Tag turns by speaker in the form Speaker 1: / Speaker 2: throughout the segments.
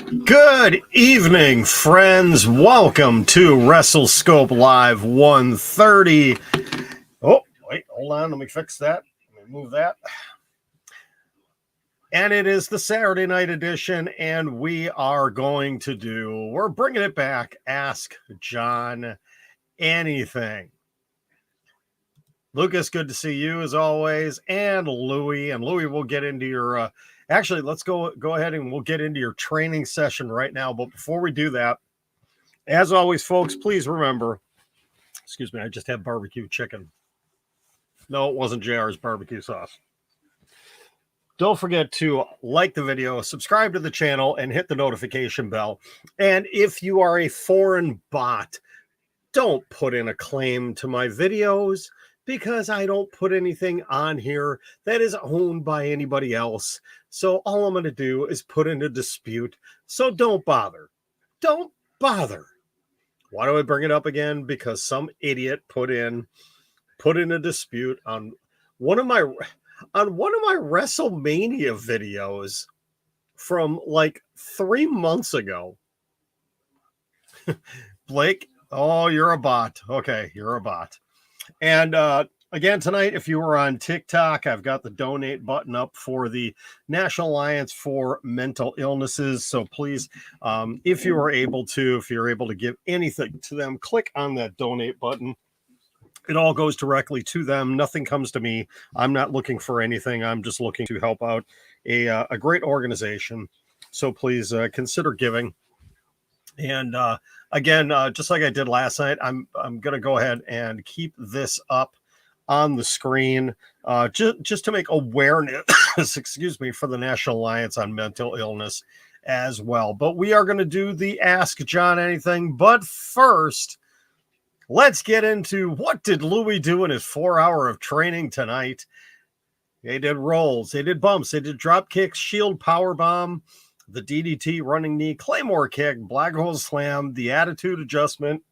Speaker 1: Good evening, friends. Welcome to WrestleScope Live 130. Oh, wait, hold on. Let me fix that. Let me move that. And it is the Saturday night edition, and we're bringing it back. Ask Jon Anything. Lucas, good to see you as always, and Louie. And Louie, we'll get into your actually, let's go ahead and we'll get into your training session right now. But before we do that, as always, folks, please remember, excuse me, I just had barbecue chicken. No, it wasn't JR's barbecue sauce. Don't forget to like the video, subscribe to the channel, and hit the notification bell. And if you are a foreign bot, don't put in a claim to my videos, because I don't put anything on here that is owned by anybody else. So all I'm going to do is put in a dispute. So don't bother. Don't bother. Why do I bring it up again? Because some idiot put in a dispute on one of my WrestleMania videos from like 3 months ago. Blake, oh, you're a bot. Okay, you're a bot. And again, tonight, if you were on TikTok, I've got the donate button up for the National Alliance for Mental Illnesses. So please, if you're able to give anything to them, click on that donate button. It all goes directly to them. Nothing comes to me. I'm not looking for anything. I'm just looking to help out a great organization. So please consider giving. And again, just like I did last night, I'm going to go ahead and keep this up on the screen just to make awareness, excuse me, for the National Alliance on Mental Illness as well. But we are going to do the Ask Jon Anything. But first, let's get into what did Louie do in his 4 hour of training tonight. They did rolls, they did bumps, they did drop kicks, shield power bomb, the DDT, running knee, claymore kick, black hole slam, the attitude adjustment,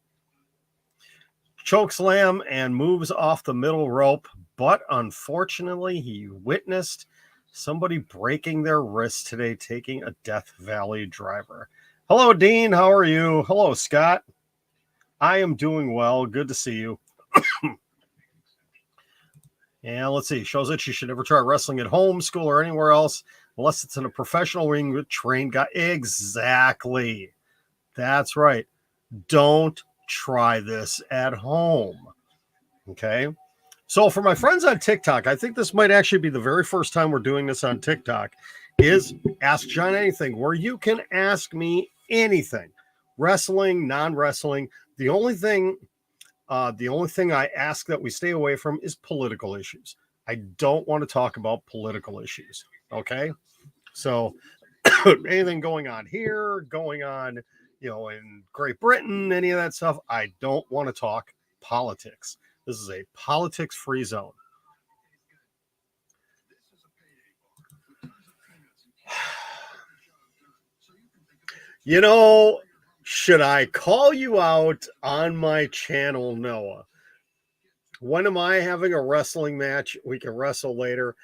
Speaker 1: choke slam, and moves off the middle rope. But unfortunately, he witnessed somebody breaking their wrist today, taking a Death Valley driver. Hello, Dean. How are you? Hello, Scott. I am doing well. Good to see you. And let's see. Shows that you should never try wrestling at home, school, or anywhere else unless it's in a professional ring with trained guy. Exactly. That's right. Don't try this at home. Okay. So for my friends on TikTok, I think this might actually be the very first time we're doing this on TikTok, is Ask Jon Anything, where you can ask me anything. Wrestling, non-wrestling. The only thing I ask that we stay away from is political issues. I don't want to talk about political issues. Okay. So anything going on here, going on, in Great Britain, any of that stuff, I don't want to talk politics. This is a politics-free zone. Should I call you out on my channel, Noah? When am I having a wrestling match? We can wrestle later.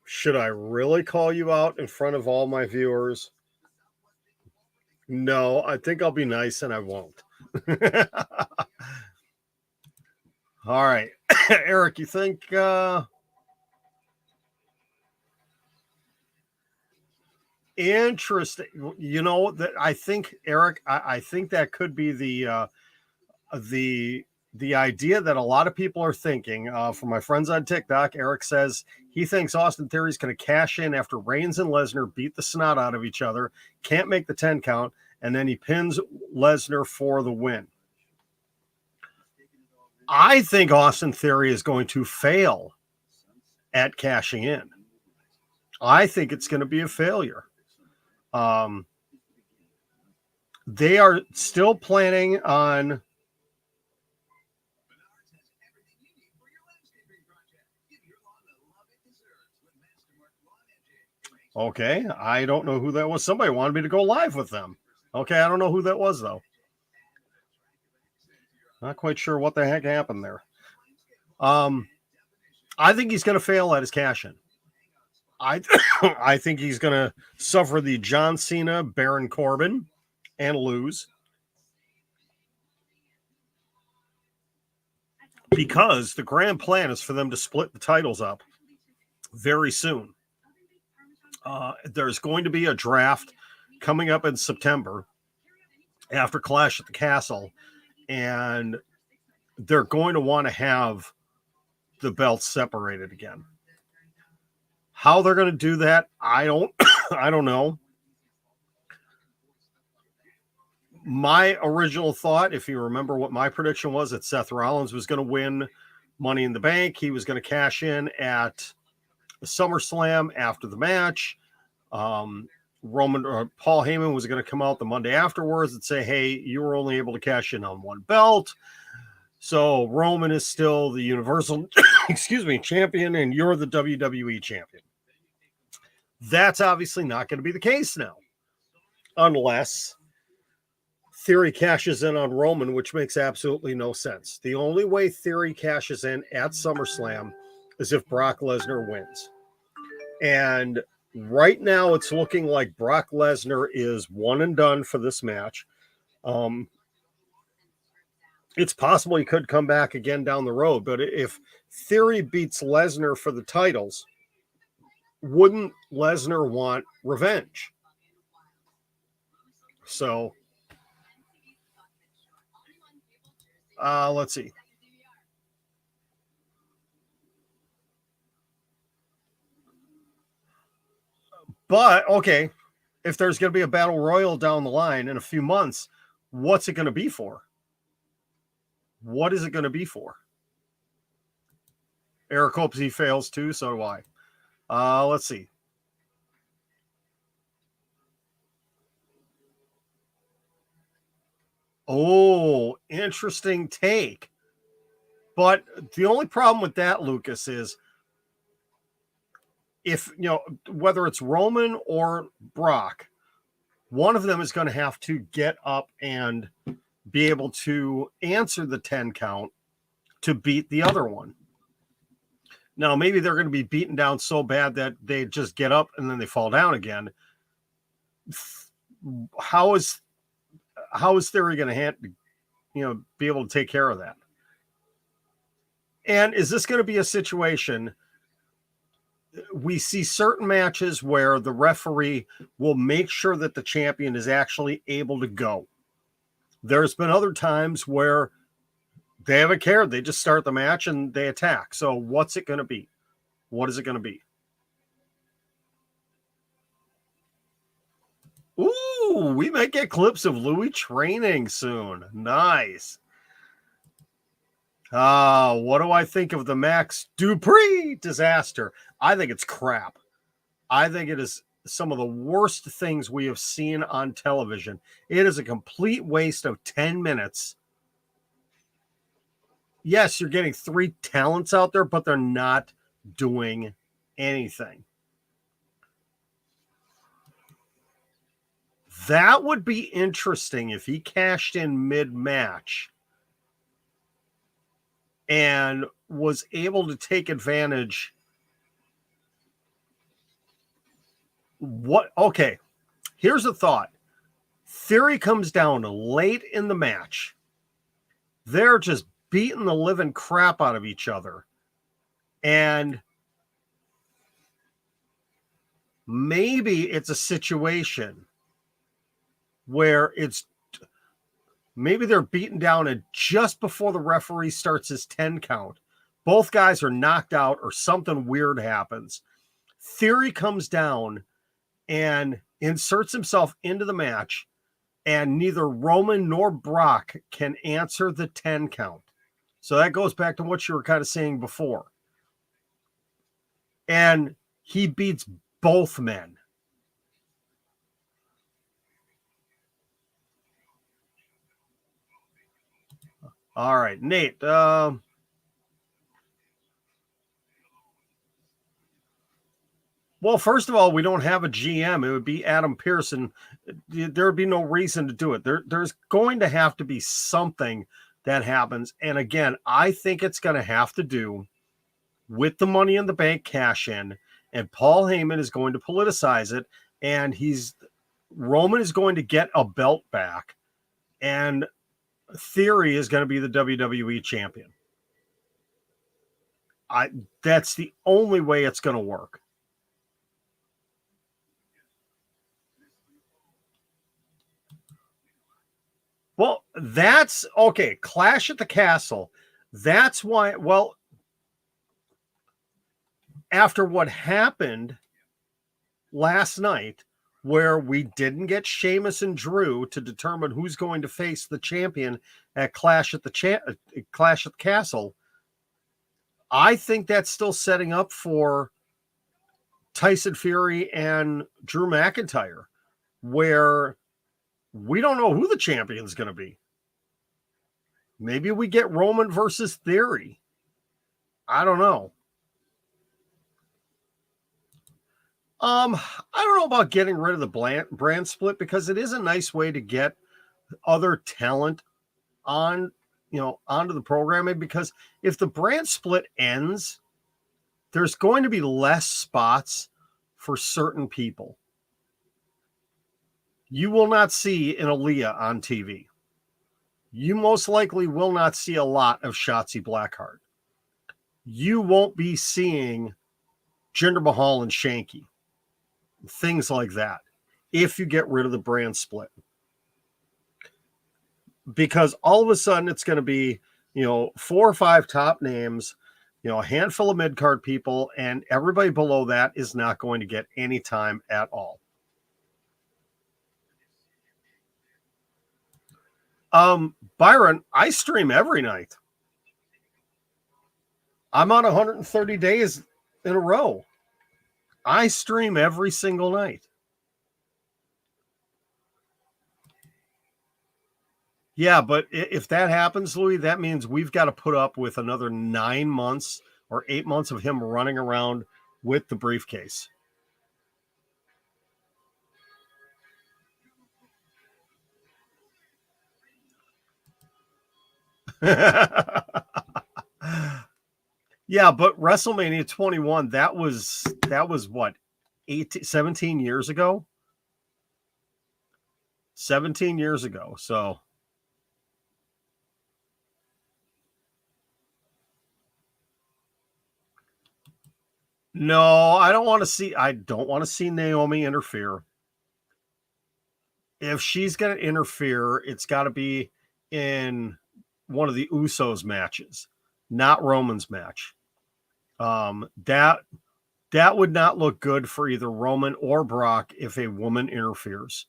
Speaker 1: Should I really call you out in front of all my viewers? No, I think I'll be nice and I won't. All right. Eric, you think interesting? That I think, Eric, I think that could be the idea that a lot of people are thinking. For my friends on TikTok, Eric says he thinks Austin Theory is going to cash in after Reigns and Lesnar beat the snot out of each other, can't make the 10 count, and then he pins Lesnar for the win. I think Austin Theory is going to fail at cashing in. I think it's going to be a failure. They are still planning on okay, I don't know who that was. Somebody wanted me to go live with them. Okay, I don't know who that was, though. Not quite sure what the heck happened there. I think he's going to fail at his cash-in. I I think he's going to suffer the John Cena, Baron Corbin, and lose. Because the grand plan is for them to split the titles up very soon. There's going to be a draft coming up in September after Clash at the Castle, and they're going to want to have the belts separated again. How they're going to do that, I don't know. My original thought, if you remember what my prediction was, that Seth Rollins was going to win Money in the Bank. He was going to cash in at SummerSlam after the match. Paul Heyman was going to come out the Monday afterwards and say, hey, you were only able to cash in on one belt. So Roman is still the Universal champion, and you're the WWE champion. That's obviously not going to be the case now. Unless Theory cashes in on Roman, which makes absolutely no sense. The only way Theory cashes in at SummerSlam is if Brock Lesnar wins. And right now it's looking like Brock Lesnar is one and done for this match. It's possible he could come back again down the road, but if Theory beats Lesnar for the titles, wouldn't Lesnar want revenge? So, let's see. But, okay, if there's going to be a battle royal down the line in a few months, what's it going to be for? What is it going to be for? Eric hopes he fails too, so do I. Let's see. Oh, interesting take. But the only problem with that, Lucas, is if, whether it's Roman or Brock, one of them is going to have to get up and be able to answer the 10 count to beat the other one. Now, maybe they're going to be beaten down so bad that they just get up and then they fall down again. How is Theory going to be able to take care of that? And is this going to be a situation? We see certain matches where the referee will make sure that the champion is actually able to go. There's been other times where they haven't cared. They just start the match and they attack. So what's it going to be? What is it going to be? Ooh, we might get clips of Louis training soon. Nice. What do I think of the Max Dupree disaster? I think it's crap. I think it is some of the worst things we have seen on television. It is a complete waste of 10 minutes. Yes, you're getting 3 talents out there, but they're not doing anything. That would be interesting if he cashed in mid-match and was able to take advantage. Okay, here's a thought. Theory comes down late in the match. They're just beating the living crap out of each other. And maybe it's a situation where maybe they're beaten down, and just before the referee starts his 10 count, both guys are knocked out or something weird happens. Theory comes down and inserts himself into the match, and neither Roman nor Brock can answer the 10 count. So that goes back to what you were kind of saying before. And he beats both men. All right, Nate. Well, first of all, we don't have a GM. It would be Adam Pearson. There would be no reason to do it. There's going to have to be something that happens. And again, I think it's going to have to do with the Money in the Bank cash in and Paul Heyman is going to politicize it, and Roman is going to get a belt back, and Theory is going to be the WWE champion. That's the only way it's going to work. Well, that's okay. Clash at the Castle. That's why, well, after what happened last night, where we didn't get Sheamus and Drew to determine who's going to face the champion at Clash at the Castle, I think that's still setting up for Tyson Fury and Drew McIntyre, where we don't know who the champion is going to be. Maybe we get Roman versus Theory. I don't know. I don't know about getting rid of the brand split, because it is a nice way to get other talent onto the programming, because if the brand split ends, there's going to be less spots for certain people. You will not see an Aaliyah on TV. You most likely will not see a lot of Shotzi Blackheart. You won't be seeing Jinder Mahal and Shanky. Things like that, if you get rid of the brand split. Because all of a sudden it's going to be, 4 or 5 top names, a handful of mid-card people, and everybody below that is not going to get any time at all. Byron, I stream every night. I'm on 130 days in a row. I stream every single night. Yeah, but if that happens, Louis, that means we've got to put up with another 9 months or 8 months of him running around with the briefcase. Yeah, but WrestleMania 21, that was what, 17 years ago? 17 years ago. So no, I don't want to see Naomi interfere. If she's going to interfere, it's got to be in one of the Usos matches, not Roman's match. That would not look good for either Roman or Brock if a woman interferes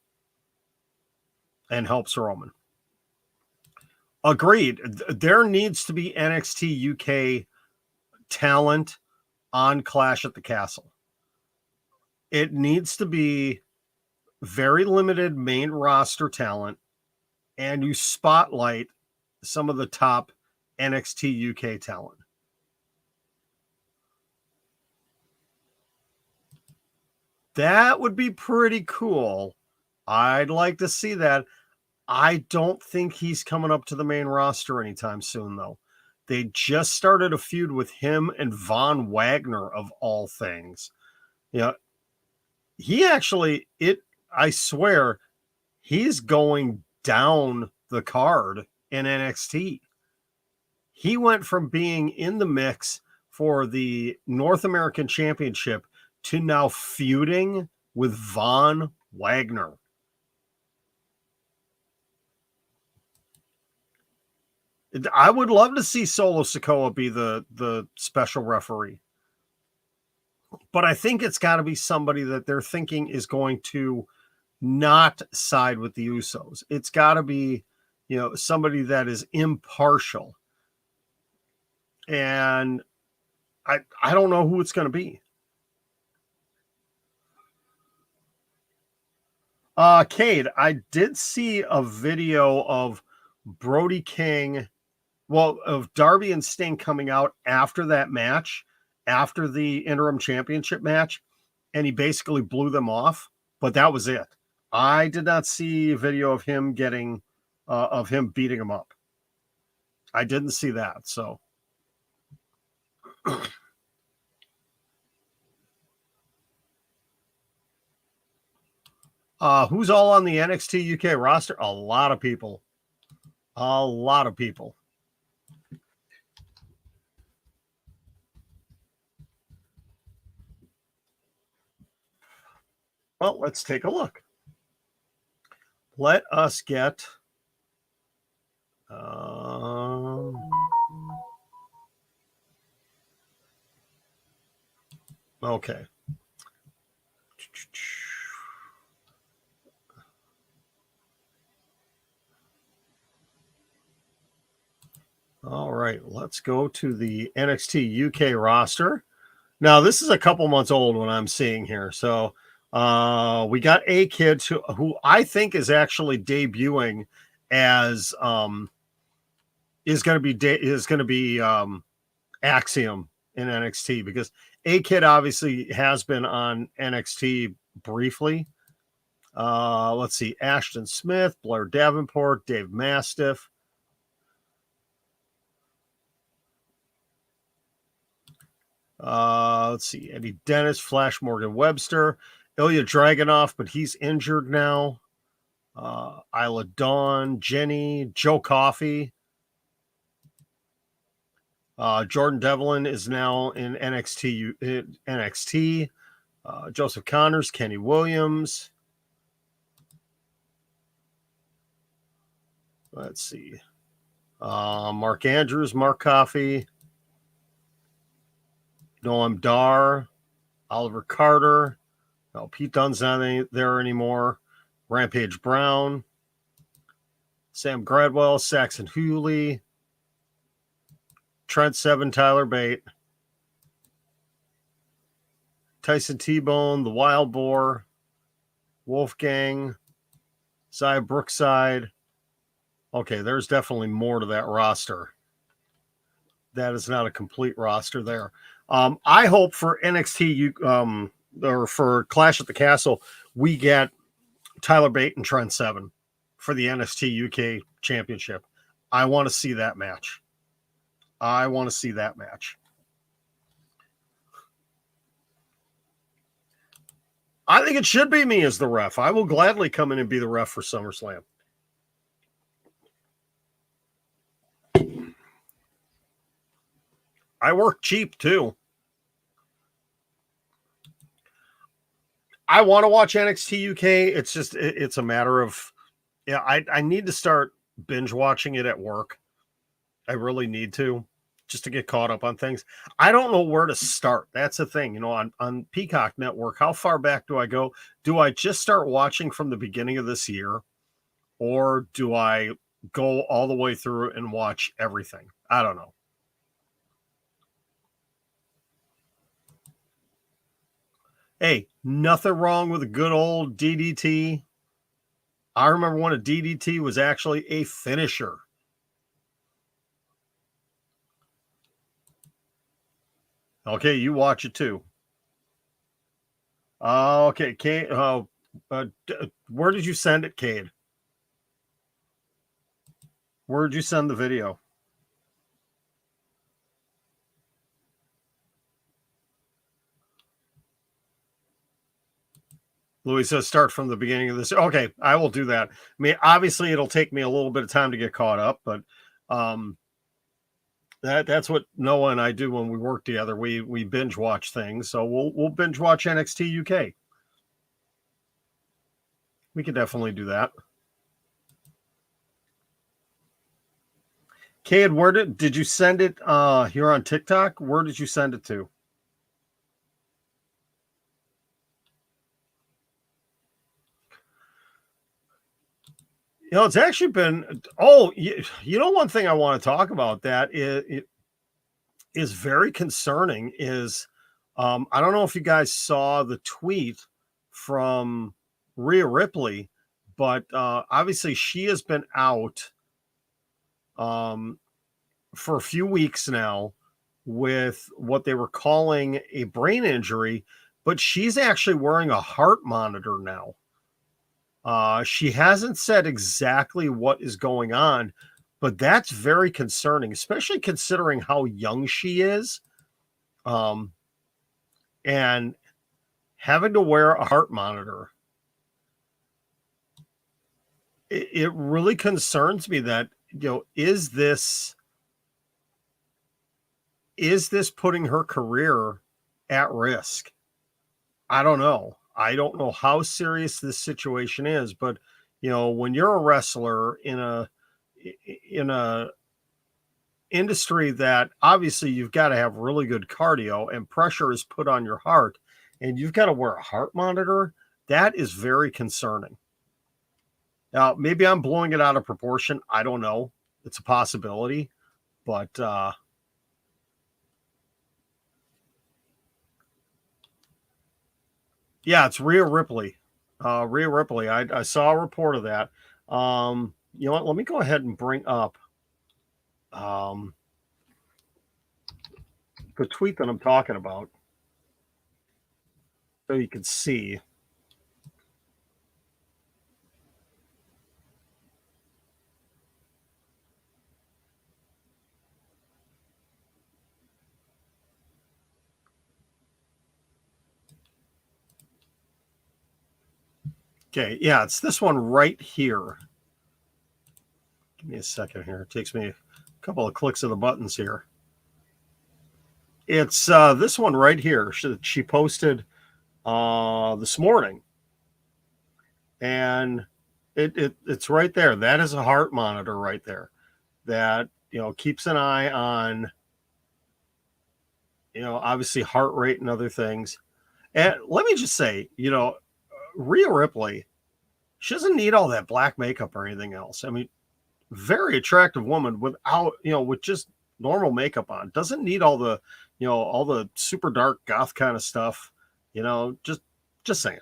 Speaker 1: and helps Roman. Agreed. There needs to be NXT UK talent on Clash at the Castle. It needs to be very limited main roster talent, and you spotlight some of the top NXT UK talent. That would be pretty cool. I'd like to see that. I don't think he's coming up to the main roster anytime soon, though. They just started a feud with him and Von Wagner, of all things. He actually, I swear, he's going down the card in NXT. He went from being in the mix for the North American Championship to now feuding with Von Wagner. I would love to see Solo Sikoa be the special referee. But I think it's got to be somebody that they're thinking is going to not side with the Usos. It's got to be, somebody that is impartial. And I don't know who it's going to be. Cade, I did see a video of Brody King, of Darby and Sting coming out after that match, after the interim championship match, and he basically blew them off, but that was it. I did not see a video of him beating him up. I didn't see that, so. Who's all on the NXT UK roster? A lot of people. A lot of people. Well, let's take a look. Let us get. Okay. All right, let's go to the NXT UK roster. Now, this is a couple months old when I'm seeing here. So we got a kid who I think is actually debuting as is going to be Axiom in NXT, because a kid obviously has been on NXT briefly. Let's see: Ashton Smith, Blair Davenport, Dave Mastiff. Let's see: Eddie Dennis, Flash Morgan Webster, Ilya Dragunov, but he's injured now. Isla Dawn, Jenny, Joe Coffey. Jordan Devlin is now in NXT. Joseph Connors, Kenny Williams. Let's see. Mark Andrews, Mark Coffey, Noam Dar, Oliver Carter. No, Pete Dunne's not there anymore. Rampage Brown, Sam Gradwell, Saxon Hewley, Trent Seven, Tyler Bate, Tyson T-Bone, The Wild Boar, Wolfgang, Zia Brookside. Okay, there's definitely more to that roster. That is not a complete roster there. I hope for NXT or for Clash at the Castle, we get Tyler Bate and Trent Seven for the NXT UK Championship. I want to see that match. I think it should be me as the ref. I will gladly come in and be the ref for SummerSlam. I work cheap too. I want to watch NXT UK. It's just, it's a matter of, yeah, I need to start binge watching it at work. I really need to, just to get caught up on things. I don't know where to start. That's the thing, on Peacock Network. How far back do I go? Do I just start watching from the beginning of this year, or do I go all the way through and watch everything? I don't know. Hey, nothing wrong with a good old DDT. I remember when a DDT was actually a finisher. Okay, you watch it too. Okay, Cade. Where did you send it, Cade? Where did you send the video? Louis says start from the beginning of this. Okay, I will do that. I mean, obviously, it'll take me a little bit of time to get caught up, but that's what Noah and I do when we work together. We binge watch things, so we'll binge watch NXT UK. We could definitely do that. Cade, where did you send it? Here on TikTok? Where did you send it to? It's actually been. Oh, one thing I want to talk about that is very concerning. Is I don't know if you guys saw the tweet from Rhea Ripley, but obviously she has been out for a few weeks now with what they were calling a brain injury, but she's actually wearing a heart monitor now. She hasn't said exactly what is going on, but that's very concerning, especially considering how young she is. And having to wear a heart monitor. it really concerns me that, is this putting her career at risk? I don't know. I don't know how serious this situation is, but when you're a wrestler in a industry that obviously you've got to have really good cardio and pressure is put on your heart and you've got to wear a heart monitor, that is very concerning. Now, maybe I'm blowing it out of proportion. I don't know. It's a possibility, but yeah, it's Rhea Ripley. Rhea Ripley. I saw a report of that. You know what? Let me go ahead and bring up um, the tweet that I'm talking about so you can see. Okay, yeah, it's this one right here. Give me a second here. It takes me a couple of clicks of the buttons here. It's this one right here. She posted this morning, and it's right there. That is a heart monitor right there. That keeps an eye on obviously heart rate and other things. And let me just say, Rhea Ripley, she doesn't need all that black makeup or anything else. I mean, very attractive woman without, with just normal makeup on. Doesn't need all the super dark goth kind of stuff, just saying.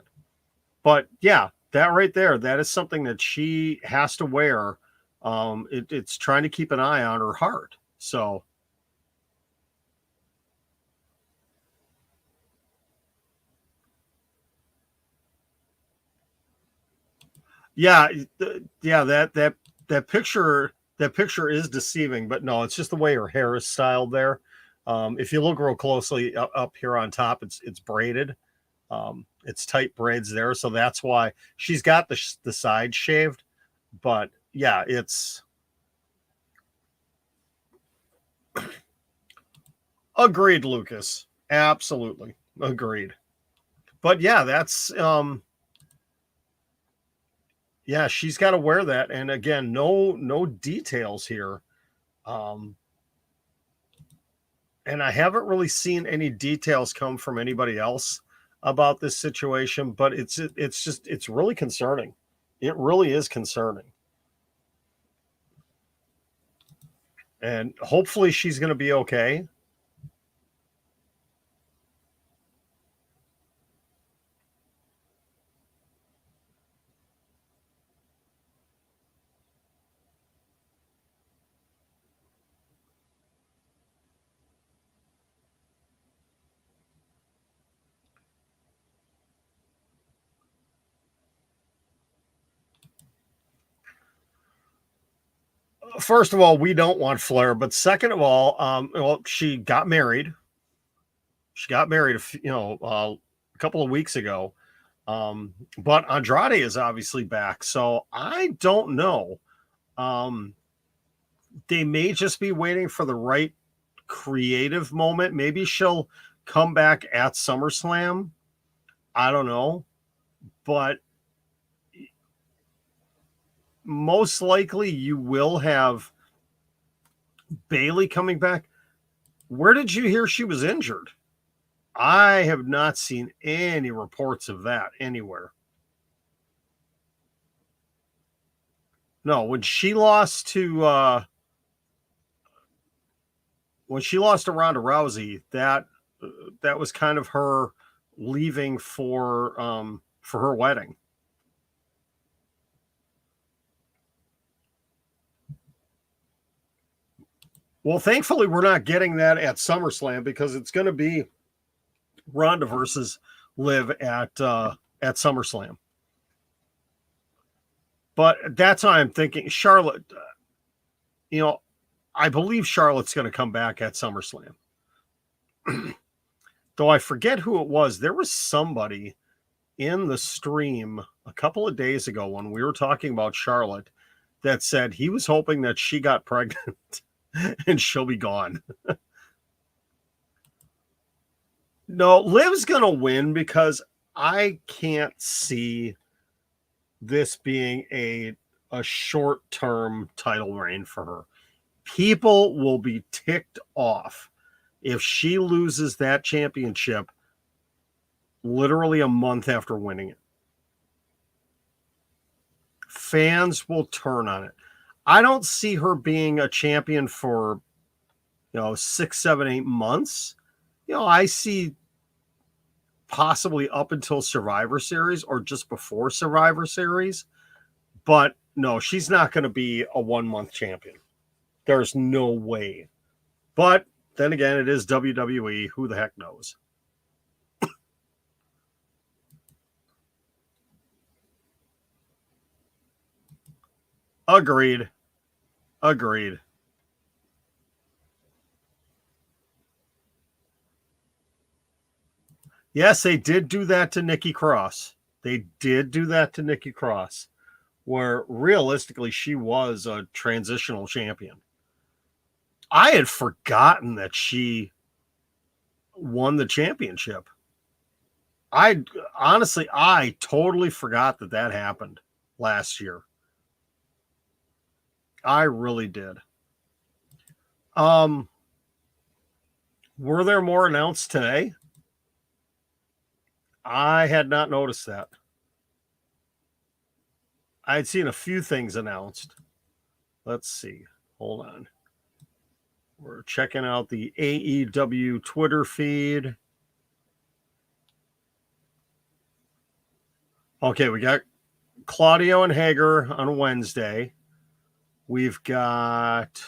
Speaker 1: But yeah, that right there, that is something that she has to wear. It's trying to keep an eye on her heart. So yeah, yeah, that picture is deceiving, but no, it's just the way her hair is styled there. If you look real closely up here on top, it's braided. It's tight braids there, so that's why she's got the side shaved. But yeah, it's agreed, Lucas. Absolutely agreed. But yeah, that's yeah, she's got to wear that. And again, no details here. Um, and I haven't really seen any details come from anybody else about this situation, but it's really concerning. It really is concerning. And hopefully she's going to be okay. First of all, we don't want Flair, but second of all, well, she got married. She got married, a couple of weeks ago. But Andrade is obviously back, so I don't know. Um, they may just be waiting for the right creative moment. Maybe she'll come back at SummerSlam. I don't know, but most likely you will have Bailey coming back. Where did you hear she was injured? I have not seen any reports of that anywhere. No, when she lost to Ronda Rousey, that was kind of her leaving for her wedding. Well, thankfully, we're not getting that at SummerSlam because it's going to be Ronda versus Liv at SummerSlam. But that's why I'm thinking Charlotte. You know, I believe Charlotte's going to come back at SummerSlam. Though I forget who it was. There was somebody in the stream a couple of days ago when we were talking about Charlotte that said he was hoping that she got pregnant and she'll be gone. No, Liv's going to win because I can't see this being a short-term title reign for her. People will be ticked off if she loses that championship literally a month after winning it. Fans will turn on it. I don't see her being a champion for, 6, 7, 8 months. I see possibly up until Survivor Series or just before Survivor Series. But no, she's not going to be a 1-month champion. There's no way. But then again, it is WWE. Who the heck knows? Agreed. Yes, they did do that to Nikki Cross. Where realistically she was a transitional champion. I had forgotten that she won the championship. I totally forgot that happened last year. I really did. Were there more announced today? I had not noticed that. I had seen a few things announced. Let's see. Hold on. We're checking out the AEW Twitter feed. Okay, we got Claudio and Hager on Wednesday. We've got...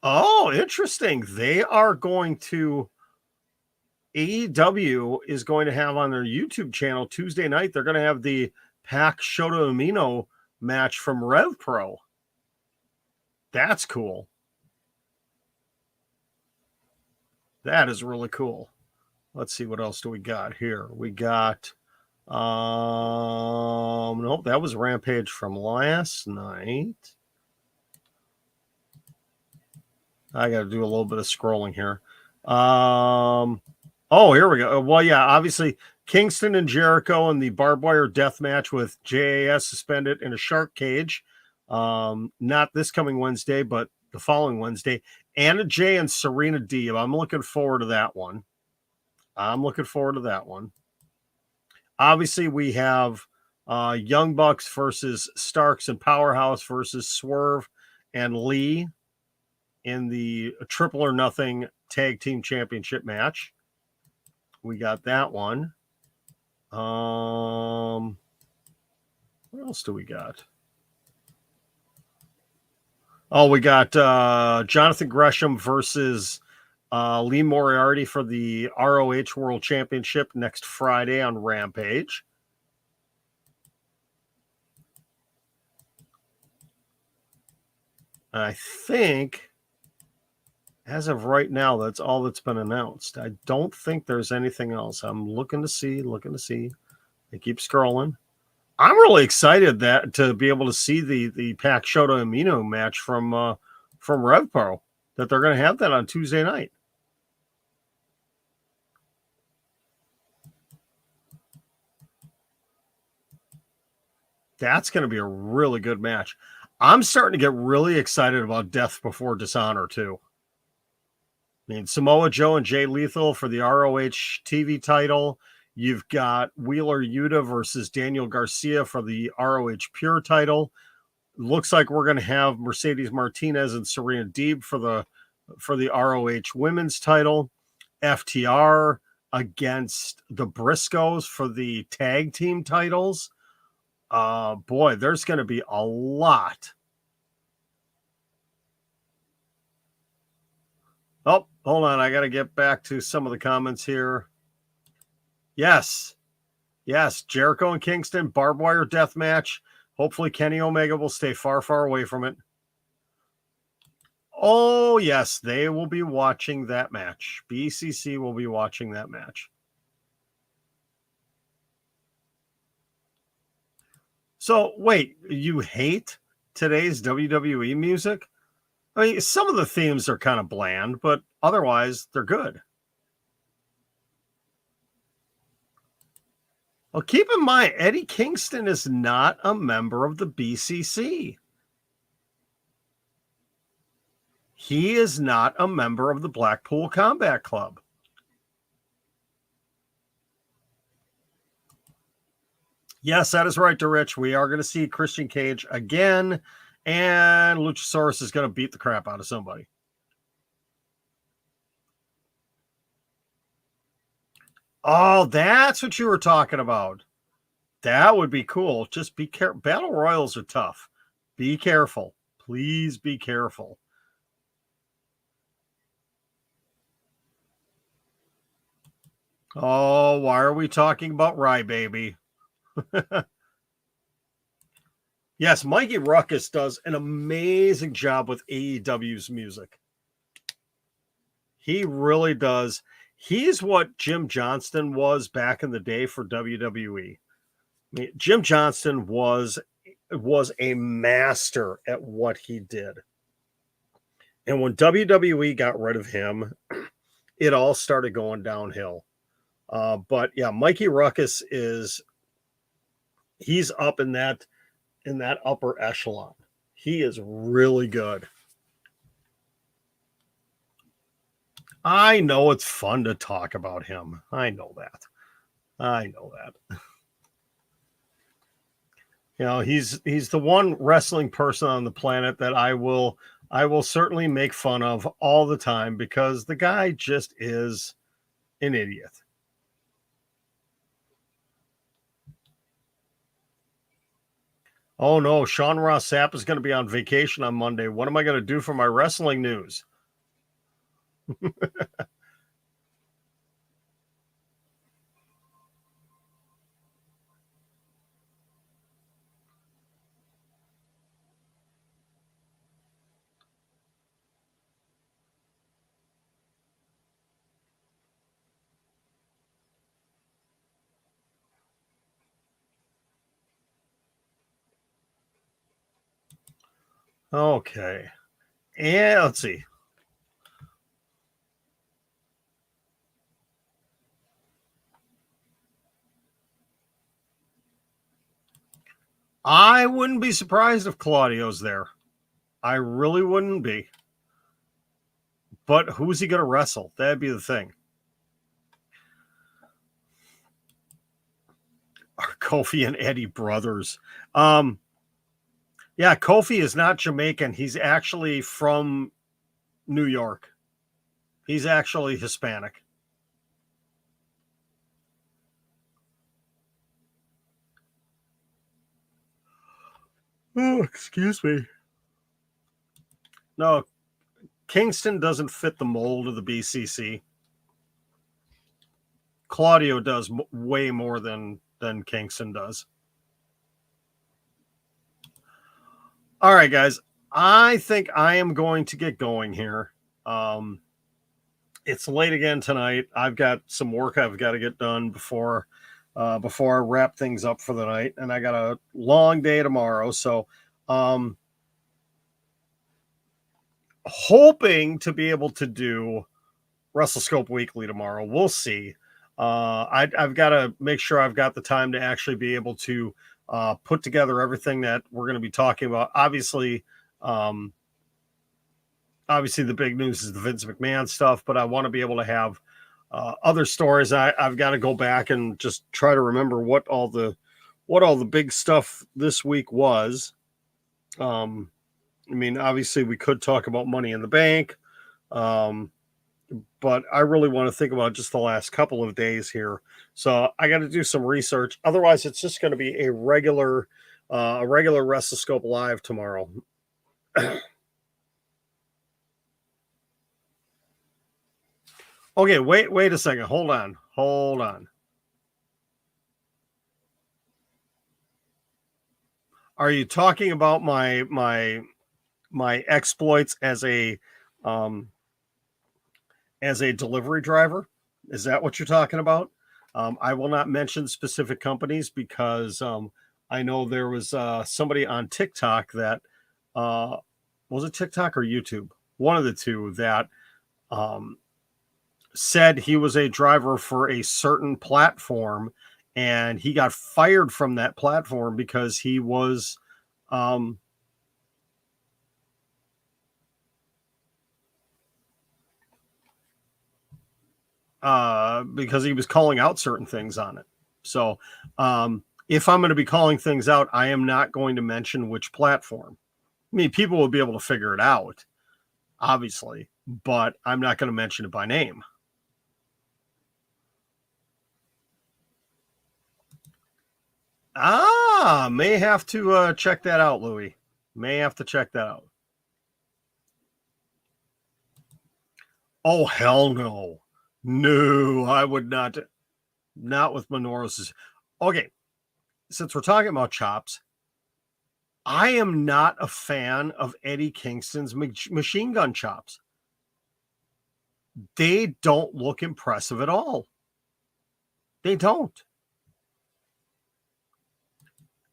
Speaker 1: Oh, interesting. They are going to... AEW is going to have on their YouTube channel Tuesday night, they're going to have the Pac Shota Umino match from Rev Pro. That's cool. That is really cool. Let's see, what else do we got here? We got nope, that was Rampage from last night. I got to do a little bit of scrolling here. Oh, here we go. Well, yeah, obviously Kingston and Jericho in the barbed wire death match with JAS suspended in a shark cage. Not this coming Wednesday, but the following Wednesday. Anna Jay and Serena D. I'm looking forward to that one. Obviously, we have Young Bucks versus Starks and Powerhouse versus Swerve and Lee in the Triple or Nothing Tag Team Championship match. We got that one. What else do we got? Oh, we got Jonathan Gresham versus Lee Moriarty for the ROH World Championship next Friday on Rampage. I think, as of right now, that's all that's been announced. I don't think there's anything else. I'm looking to see. I keep scrolling. I'm really excited to be able to see the Pac Shota Umino match from Rev Pro, that they're going to have that on Tuesday night. That's going to be a really good match. I'm starting to get really excited about Death Before Dishonor too. I mean, Samoa Joe and Jay Lethal for the ROH TV title. You've got Wheeler Yuta versus Daniel Garcia for the ROH Pure title. Looks like we're going to have Mercedes Martinez and Serena Deeb for the ROH Women's title. FTR against the Briscoes for the tag team titles. Boy, there's going to be a lot. Oh, hold on. I got to get back to some of the comments here. Yes. Jericho and Kingston, barbed wire death match. Hopefully Kenny Omega will stay far, far away from it. Oh, yes, they will be watching that match. BCC will be watching that match. So, wait, you hate today's WWE music? I mean, some of the themes are kind of bland, but otherwise, they're good. Well, keep in mind, Eddie Kingston is not a member of the BCC. He is not a member of the Blackpool Combat Club. Yes, that is right, Rich. We are going to see Christian Cage again, and Luchasaurus is going to beat the crap out of somebody. Oh, that's what you were talking about. That would be cool. Just be careful. Battle Royals are tough. Be careful. Please be careful. Oh, why are we talking about Rye Baby? Yes, Mikey Ruckus does an amazing job with AEW's music. He really does. He's what Jim Johnston was back in the day for WWE. I mean, Jim Johnston was a master at what he did. And when WWE got rid of him, it all started going downhill. But yeah, Mikey Ruckus he's up in that upper echelon. He is really good. I know it's fun to talk about him. I know that. You know, he's the one wrestling person on the planet that I will certainly make fun of all the time because the guy just is an idiot. Oh no, Sean Ross Sapp is going to be on vacation on Monday. What am I going to do for my wrestling news? Okay. Yeah, let's see. I wouldn't be surprised if Claudio's there. I really wouldn't be. But who's he going to wrestle? That'd be the thing. Are Kofi and Eddie brothers? Yeah, Kofi is not Jamaican. He's actually from New York. He's actually Hispanic. Oh, excuse me. No, Kingston doesn't fit the mold of the BCC. Claudio does way more than Kingston does. All right, guys. I think I am going to get going here. It's late again tonight. I've got some work I've got to get done before I wrap things up for the night, and I got a long day tomorrow. So, hoping to be able to do WrestleScope Weekly tomorrow. We'll see. I've got to make sure I've got the time to actually be able to put together everything that we're going to be talking about. Obviously, the big news is the Vince McMahon stuff, but I want to be able to have other stories. I've got to go back and just try to remember what all the big stuff this week was. I mean, obviously, we could talk about Money in the Bank, but I really want to think about just the last couple of days here. So I got to do some research. Otherwise, it's just going to be a regular WrestleScope Live tomorrow. Okay, wait a second. Hold on. Are you talking about my my exploits as a delivery driver. Is that what you're talking about? I will not mention specific companies because I know there was somebody on TikTok that was it TikTok or YouTube? One of the two that said he was a driver for a certain platform and he got fired from that platform because he was because he was calling out certain things on it. So if I'm going to be calling things out, I am not going to mention which platform. I mean, people will be able to figure it out, obviously, but I'm not going to mention it by name. May have to check that out, Louis. May have to check that out. Oh, hell no. No, I would not. Not with Minoru's. Okay, since we're talking about chops, I am not a fan of Eddie Kingston's machine gun chops. They don't look impressive at all. They don't.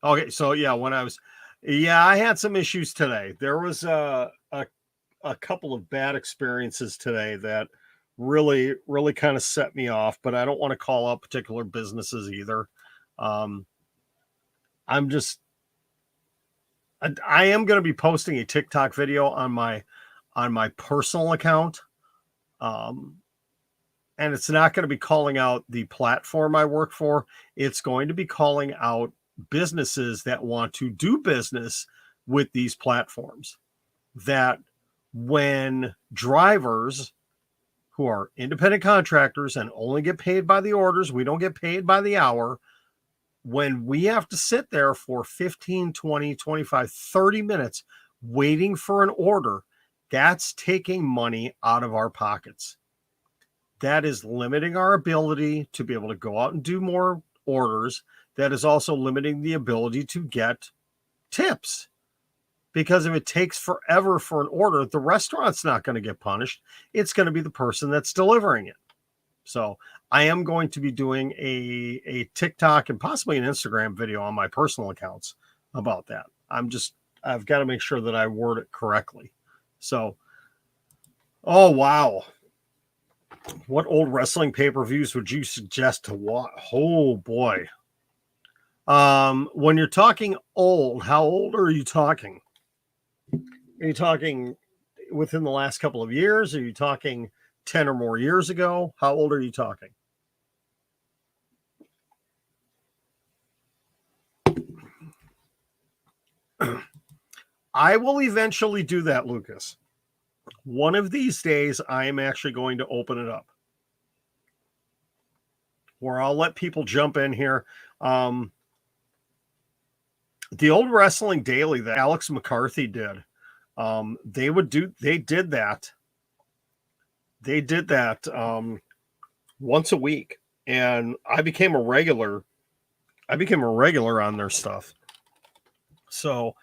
Speaker 1: Okay, so yeah, I had some issues today. There was a couple of bad experiences today that really kind of set me off, but I don't want to call out particular businesses either. I am going to be posting a TikTok video on my personal account. And it's not going to be calling out the platform I work for. It's going to be calling out businesses that want to do business with these platforms. That when drivers who are independent contractors and only get paid by the orders, we don't get paid by the hour. When we have to sit there for 15, 20, 25, 30 minutes waiting for an order, that's taking money out of our pockets. That is limiting our ability to be able to go out and do more orders. That is also limiting the ability to get tips. Because if it takes forever for an order, the restaurant's not going to get punished. It's going to be the person that's delivering it. So I am going to be doing a TikTok and possibly an Instagram video on my personal accounts about that. I've got to make sure that I word it correctly. So, oh, wow. What old wrestling pay-per-views would you suggest to watch? Oh, boy. When you're talking old, how old are you talking? Are you talking within the last couple of years? Are you talking 10 or more years ago? How old are you talking? I will eventually do that, Lucas. One of these days, I am actually going to open it up where I'll let people jump in here. The old Wrestling Daily that Alex McCarthy did, they did that once a week, and I became a regular on their stuff. So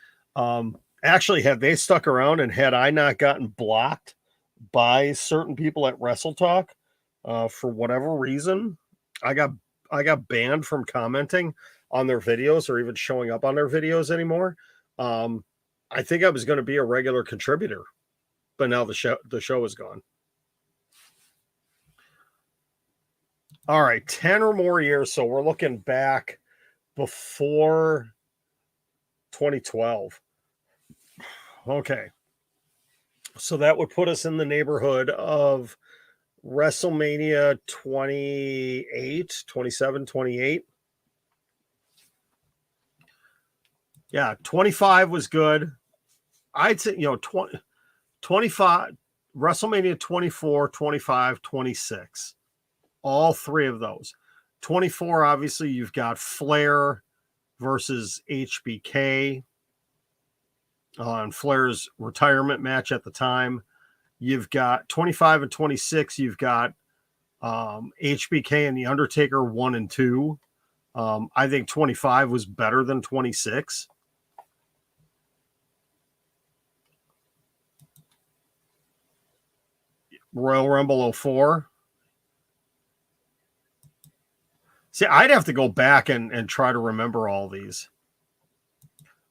Speaker 1: actually, had they stuck around and had I not gotten blocked by certain people at WrestleTalk for whatever reason, I got banned from commenting on their videos or even showing up on their videos anymore. I think I was going to be a regular contributor, but now the show is gone. All right, 10 or more years. So we're looking back before 2012. Okay. So that would put us in the neighborhood of WrestleMania 28, 27, 28. Yeah, 25 was good. I'd say, 25, WrestleMania 24, 25, 26. All three of those. 24, obviously, you've got Flair versus HBK on Flair's retirement match at the time. You've got 25 and 26. You've got HBK and The Undertaker 1 and 2. I think 25 was better than 26. Royal Rumble 04. See, I'd have to go back and try to remember all these.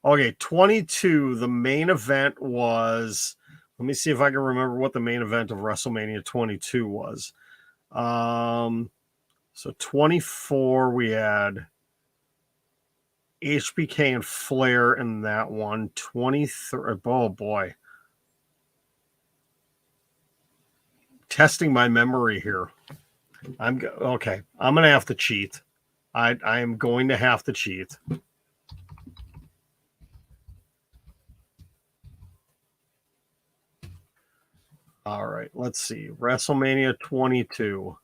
Speaker 1: Okay, 22, the main event was, let me see if I can remember what the main event of WrestleMania 22 was. So 24, we had HBK and Flair in that one. 23, oh boy. Testing my memory here. Okay. I'm going to have to cheat. I am going to have to cheat. All right. Let's see. WrestleMania 22.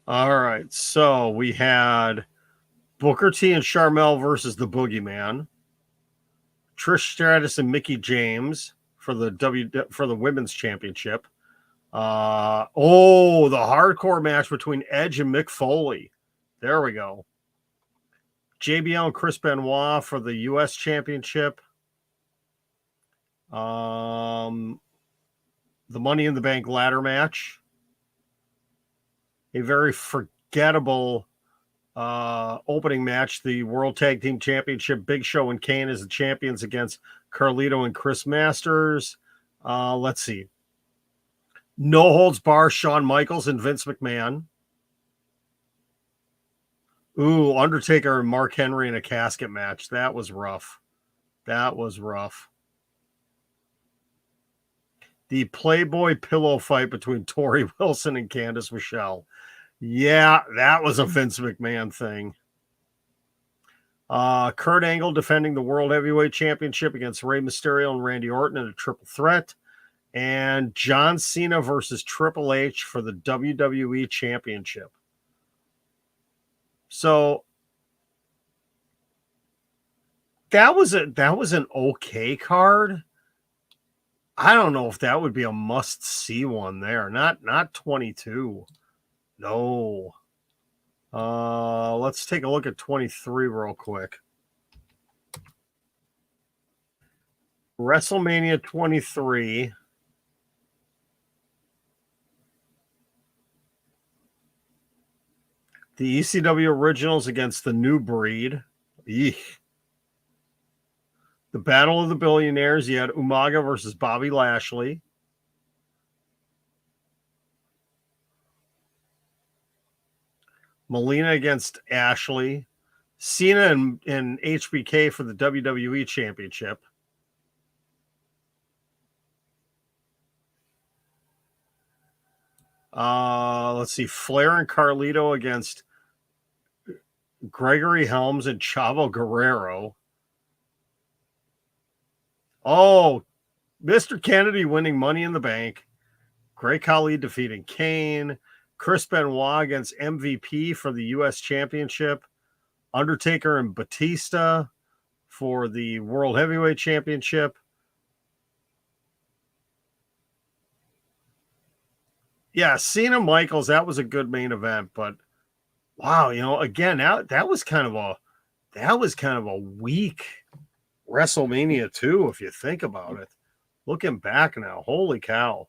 Speaker 1: All right. So we had Booker T and Sharmell versus the Boogeyman. Trish Stratus and Mickie James for the women's championship. The hardcore match between Edge and Mick Foley. There we go. JBL and Chris Benoit for the U.S. championship. The Money in the Bank ladder match. A very forgettable opening match. The World Tag Team Championship. Big Show and Kane as the champions against Carlito and Chris Masters. Let's see. No Holds Bar, Shawn Michaels and Vince McMahon. Ooh, Undertaker and Mark Henry in a casket match. That was rough. The Playboy pillow fight between Tori Wilson and Candice Michelle. Yeah, that was a Vince McMahon thing. Kurt Angle defending the World Heavyweight Championship against Rey Mysterio and Randy Orton in a triple threat. And John Cena versus Triple H for the WWE Championship. So that was an okay card. I don't know if that would be a must-see one there. Not 22. No. Let's take a look at 23 real quick. WrestleMania 23. The ECW Originals against the New Breed. Eek. The Battle of the Billionaires. You had Umaga versus Bobby Lashley. Melina against Ashley. Cena and HBK for the WWE Championship. Let's see. Flair and Carlito against Gregory Helms and Chavo Guerrero. Oh, Mr. Kennedy winning Money in the Bank. Great Khali defeating Kane. Chris Benoit against MVP for the U.S. Championship. Undertaker and Batista for the World Heavyweight Championship. Yeah, Cena Michaels, that was a good main event, but wow, again, that was kind of a weak WrestleMania 2, if you think about it. Looking back now, holy cow.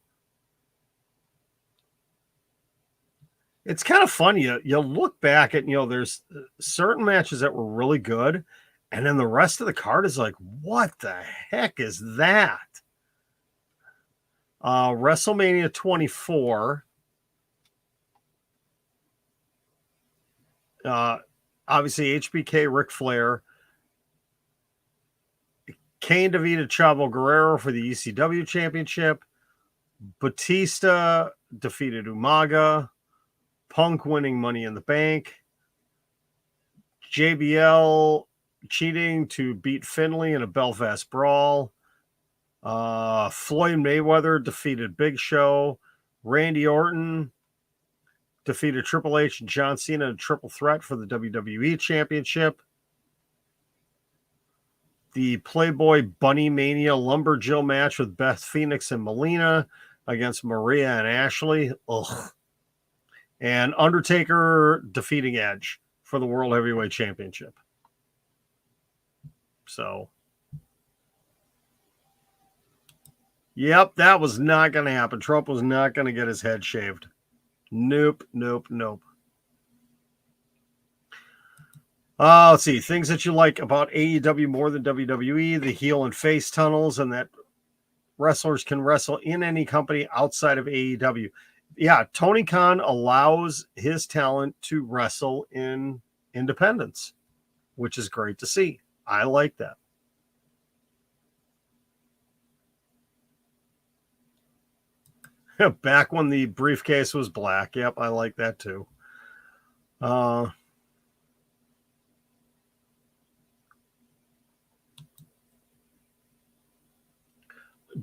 Speaker 1: It's kind of funny. You look back at, there's certain matches that were really good, and then the rest of the card is like, what the heck is that? WrestleMania 24. Obviously, HBK, Ric Flair. Kane defeated Chavo Guerrero for the ECW Championship. Batista defeated Umaga. Punk winning Money in the Bank. JBL cheating to beat Finlay in a Belfast brawl. Floyd Mayweather defeated Big Show. Randy Orton defeated Triple H and John Cena in a triple threat for the WWE Championship. the Playboy Bunny Mania Lumberjill match with Beth Phoenix and Melina against Maria and Ashley. Ugh. And Undertaker defeating Edge for the World Heavyweight Championship. So, yep, that was not going to happen. Trump was not going to get his head shaved. Nope. Let's see. Things that you like about AEW more than WWE, the heel and face tunnels, and that wrestlers can wrestle in any company outside of AEW. Yeah, Tony Khan allows his talent to wrestle in independence, which is great to see. I like that. Back when the briefcase was black. Yep, I like that too.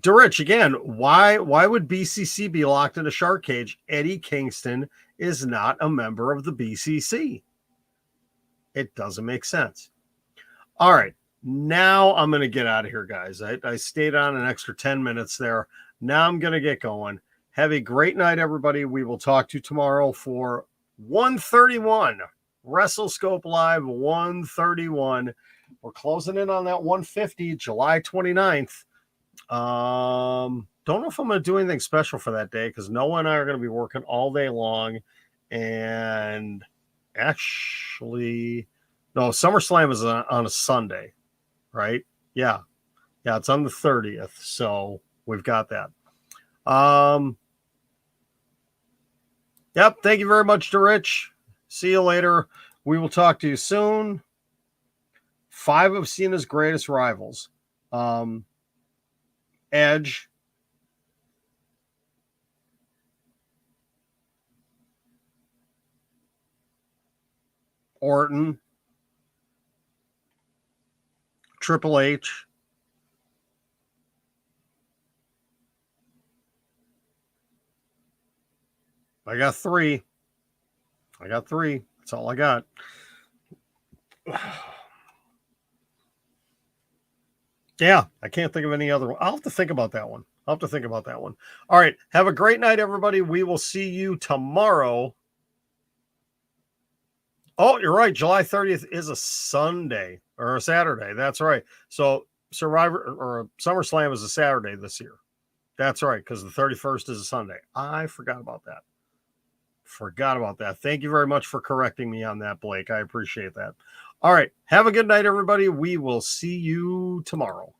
Speaker 1: Durich, again, why would BCC be locked in a shark cage? Eddie Kingston is not a member of the BCC. It doesn't make sense. All right, now I'm going to get out of here, guys. I stayed on an extra 10 minutes there. Now I'm going to get going. Have a great night, everybody. We will talk to you tomorrow for 131. WrestleScope Live 131. We're closing in on that 150, July 29th. Don't know if I'm going to do anything special for that day because Noah and I are going to be working all day long. And actually, no, SummerSlam is on a Sunday, right? Yeah, it's on the 30th. So we've got that. Yep. Thank you very much, Rich. See you later. We will talk to you soon. 5 of Cena's greatest rivals. Edge, Orton, Triple H, I got 3. That's all I got. Yeah, I can't think of any other one. I'll have to think about that one. All right. Have a great night, everybody. We will see you tomorrow. Oh, you're right. July 30th is a Sunday or a Saturday. That's right. So Survivor or SummerSlam is a Saturday this year. That's right, because the 31st is a Sunday. I forgot about that. Thank you very much for correcting me on that, Blake. I appreciate that. All right. Have a good night, everybody. We will see you tomorrow.